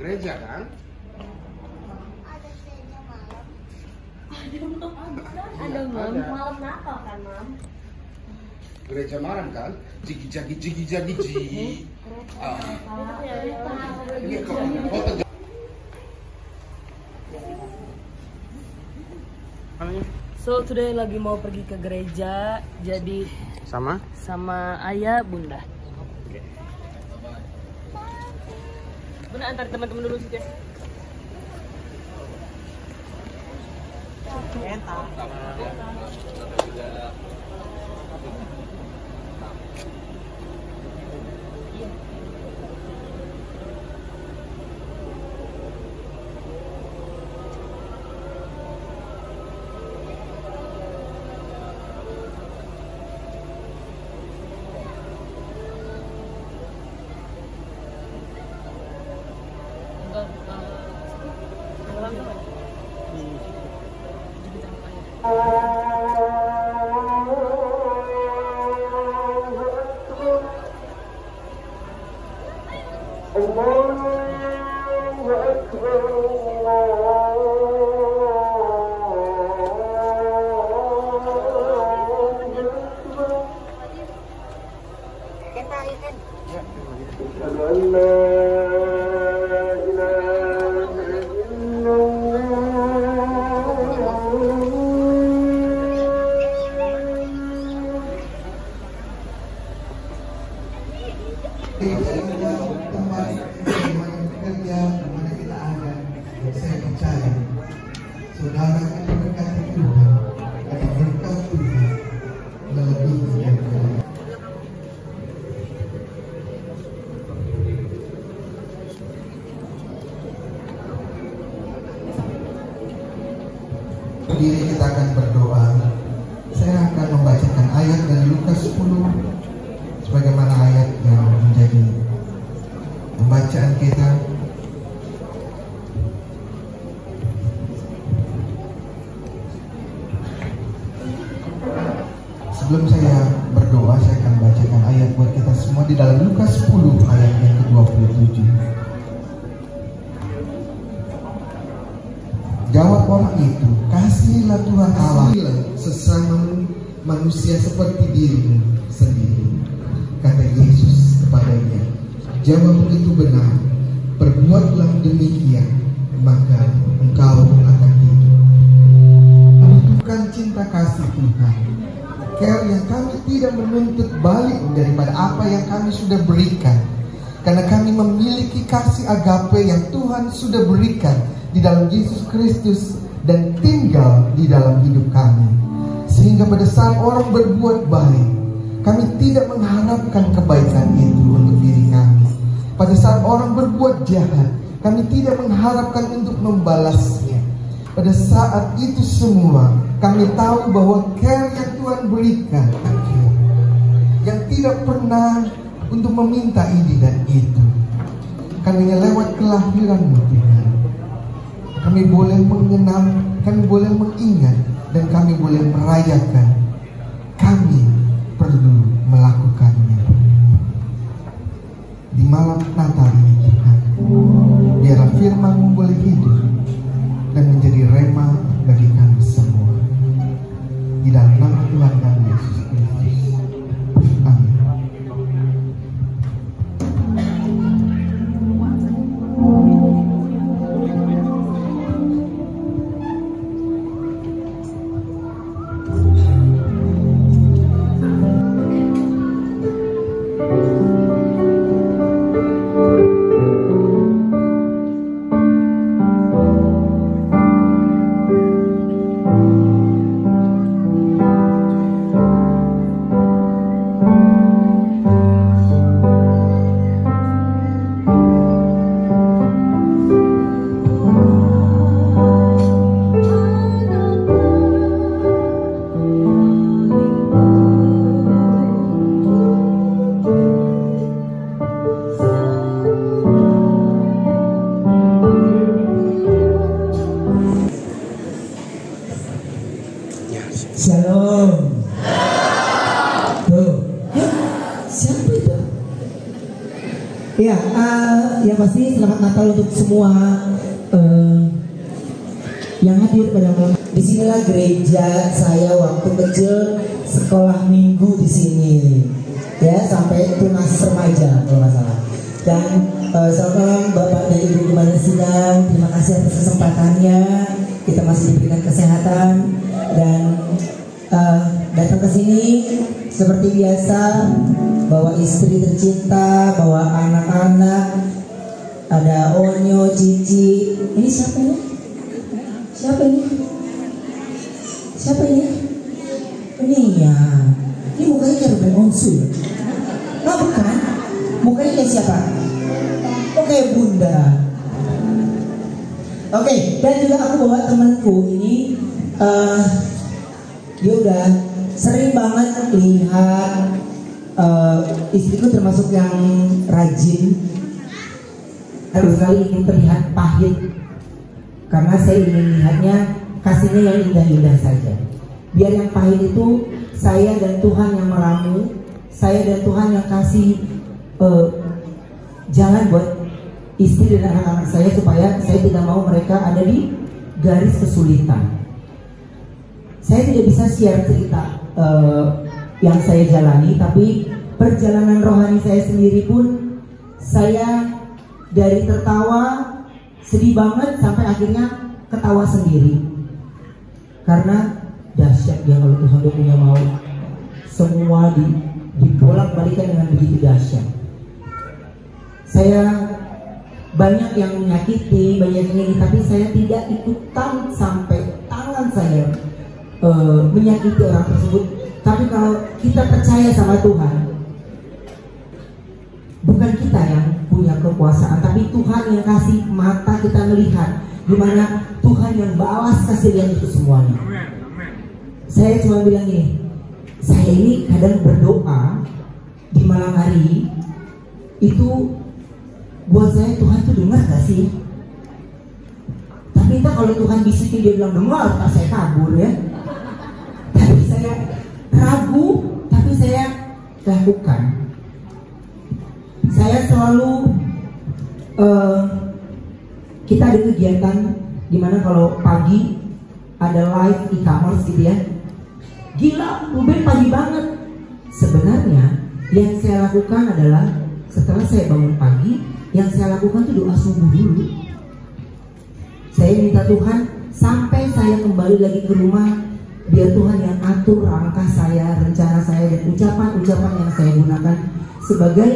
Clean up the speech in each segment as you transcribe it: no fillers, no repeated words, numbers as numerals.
gereja kan? Ada mam, malam Natal kan mam? Gereja malam kan? Jigi jagi jigi jagi jigi. Ini foto. So today lagi mau pergi ke gereja, jadi Sama? sama ayah bunda. Bunda antar teman-teman dulu sih ya. Saudara akan berkati Tuhan, akan berkat Tuhan melebihi daripada. Berdiri, kita akan berdoa. Saya akan membacakan ayat dari Lukas 10 sebagaimana ayat yang menjadi pembacaan kita. Sebelum saya berdoa, saya akan bacakan ayat buat kita semua di dalam Lukas 10 ayat yang ke-27. Jawab orang itu, "Kasihilah Tuhan Allah sesama manusia seperti dirimu sendiri." Kata Yesus kepadanya, "Jawab itu benar, perbuatlah demikian, maka engkau akan hidup." Bukan cinta kasih Tuhan, yang kami tidak menuntut balik daripada apa yang kami sudah berikan, karena kami memiliki kasih agape yang Tuhan sudah berikan di dalam Yesus Kristus dan tinggal di dalam hidup kami, sehingga pada saat orang berbuat baik, kami tidak mengharapkan kebaikan itu untuk diri kami. Pada saat orang berbuat jahat, kami tidak mengharapkan untuk membalasnya. Pada saat itu semua, kami tahu bahwa care yang Tuhan berikan, yang tidak pernah untuk meminta ini dan itu, karena lewat kelahiran-Mu Tuhan, kami boleh mengenal, kami boleh mengingat, dan kami boleh merayakan. Kami perlu melakukannya di malam Natal ini Tuhan. Biarlah firman-Mu boleh hidup dan menjadi rema bagi kami semua. Di dalam nama Tuhan kami Yesus Kristus. Amin. Ya, yang pasti selamat Natal untuk semua yang hadir pada malam. Disinilah gereja saya waktu kecil sekolah minggu di sini, ya sampai tunas remaja kalau nggak salah. Dan selamat malam Bapak dan Ibu gimana sidang. Terima kasih atas kesempatannya. Kita masih diberikan kesehatan dan datang ke sini seperti biasa, bawa istri tercinta, bawa anak-anak, ada Onyo, Cici. Ini siapa ini? Siapa ini? Siapa ini? Ini ya. Ini mukanya kayak Ruben Onsu. Oh bukan? Mukanya kayak siapa? Oke, Bunda. Oke, dan juga aku bawa temanku ini. Dia udah sering banget lihat istriku termasuk yang rajin. Terus kali ingin terlihat pahit, karena saya ingin lihatnya kasihnya yang indah-indah saja. Biar yang pahit itu saya dan Tuhan yang meramu, saya dan Tuhan yang kasih jalan buat istri dan anak-anak saya, supaya saya tidak mau mereka ada di garis kesulitan. Saya tidak bisa share cerita yang saya jalani, tapi perjalanan rohani saya sendiri pun, saya dari tertawa sedih banget sampai akhirnya ketawa sendiri, karena dahsyat ya kalau Tuhan udah punya mau semua dibolak-balikan dengan begitu dahsyat. Saya banyak yang menyakiti, banyak yang ini, tapi saya tidak ikutan sampai tangan saya menyakiti orang tersebut. Tapi kalau kita percaya sama Tuhan, bukan kita yang punya kekuasaan, tapi Tuhan yang kasih mata kita melihat, dimana Tuhan yang balas kasih lihat itu semuanya. Saya cuma bilang gini, saya ini kadang berdoa di malam hari itu, buat saya Tuhan tuh dengar gak sih? Tapi entah kalau Tuhan bisikin dia bilang dengar, tak saya kabur ya. Tapi saya ragu, tapi saya lakukan. Saya selalu kita ada kegiatan dimana kalau pagi ada live e-commerce gitu ya. Gila, Ruben pagi banget. Sebenarnya yang saya lakukan adalah setelah saya bangun pagi, yang saya lakukan itu doa subuh dulu. Saya minta Tuhan sampai saya kembali lagi ke rumah, biar Tuhan yang atur langkah saya, rencana saya, dan ucapan-ucapan yang saya gunakan sebagai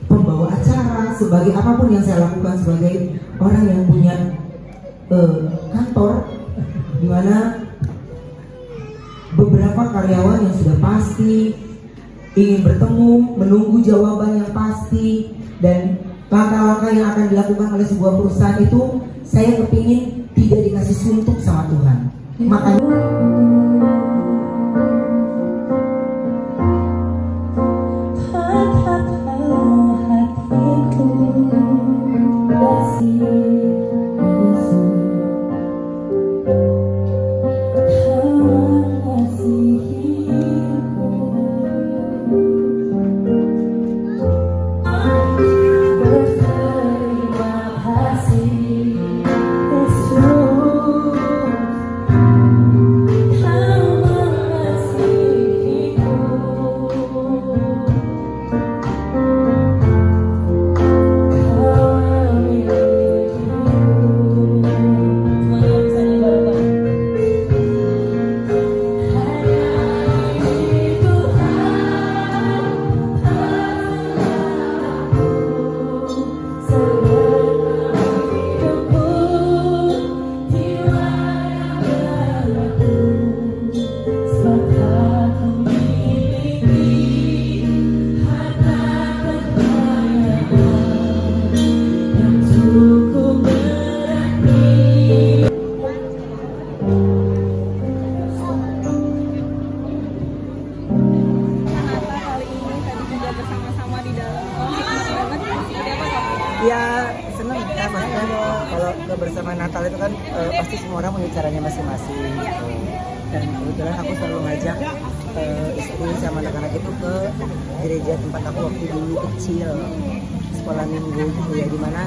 pembawa acara, sebagai apapun yang saya lakukan sebagai orang yang punya kantor, dimana beberapa karyawan yang sudah pasti ingin bertemu, menunggu jawaban yang pasti, dan langkah-langkah yang akan dilakukan oleh sebuah perusahaan itu saya kepingin tidak dikasih suntuk sama Tuhan. Makanya ya seneng ya, maksudnya kalau kebersamaan Natal itu kan pasti semua orang punya caranya masing-masing gitu. Dan kebetulan aku selalu ngajak istri sama anak-anak itu ke gereja tempat aku waktu dulu kecil sekolah minggu gitu ya, dimana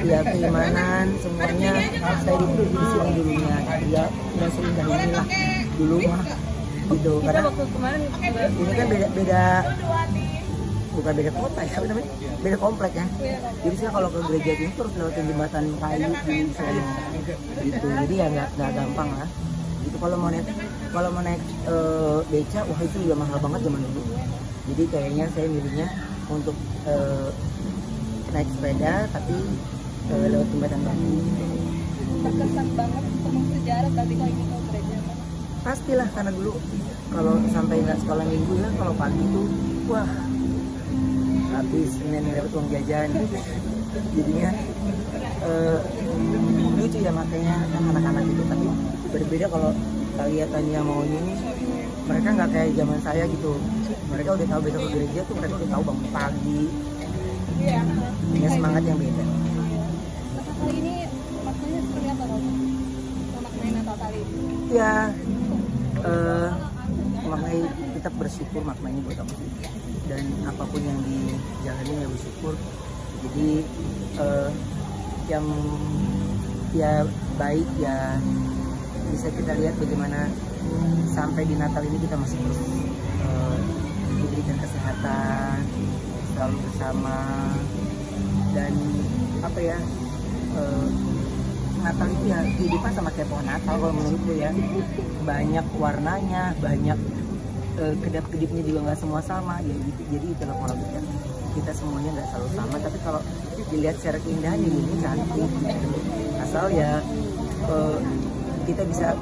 ya keimanan semuanya saya itu di sini dulunya ya, nggak seindah inilah dulu mah gitu. Karena waktu kemarin ini kan beda bukan beda kota ya, apa namanya, beda komplek ya. Jadi saya kalau ke gereja ini terus lewatin jembatan kayu di sana gitu, jadi ya nggak gampang lah itu. Kalau mau naik beca, wah itu juga mahal banget zaman dulu. Jadi kayaknya saya milihnya untuk naik sepeda tapi lewat jembatan batu. Terkesan banget penuh sejarah tadi kalau ingin ke gereja. Pastilah, karena dulu kalau sampai nggak sekolah minggu ya, kalau pagi itu wah habis Senin dapat uang jajan, jadinya lucu ya makanya anak-anak itu. Tapi berbeda kalau kalian maunya ini, mereka nggak kayak zaman saya gitu. Mereka udah tahu besok ke gereja tuh, mereka udah tahu bangun pagi. Punya semangat yang beda. Natal kali ini maknanya seperti apa kalau maknanya Natal kali ini? Ya maknanya tetap bersyukur, maknanya buat aku sih. Dan apapun yang dijalani ya bersyukur. Jadi yang ya baik ya bisa kita lihat bagaimana sampai di Natal ini kita masih terus diberikan kesehatan, selalu bersama, dan apa ya, Natal itu ya kehidupan sama kayak pohon Natal kalau menurutku ya, banyak warnanya, banyak kedap-kedipnya juga nggak semua sama ya gitu. Jadi itulah pola pikir kita, semuanya nggak selalu sama, tapi kalau dilihat secara keindahan ini cantik gitu. Asal ya kita bisa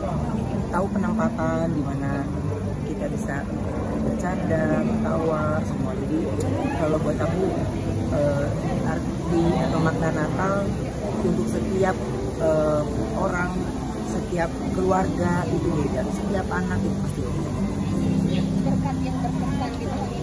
tahu penempatan di mana kita bisa bercanda, ketawa semua. Jadi kalau buat aku arti atau makna Natal untuk setiap orang, setiap keluarga itu beda, setiap anak itu pasti beda. Berkat yang berkesan gitu.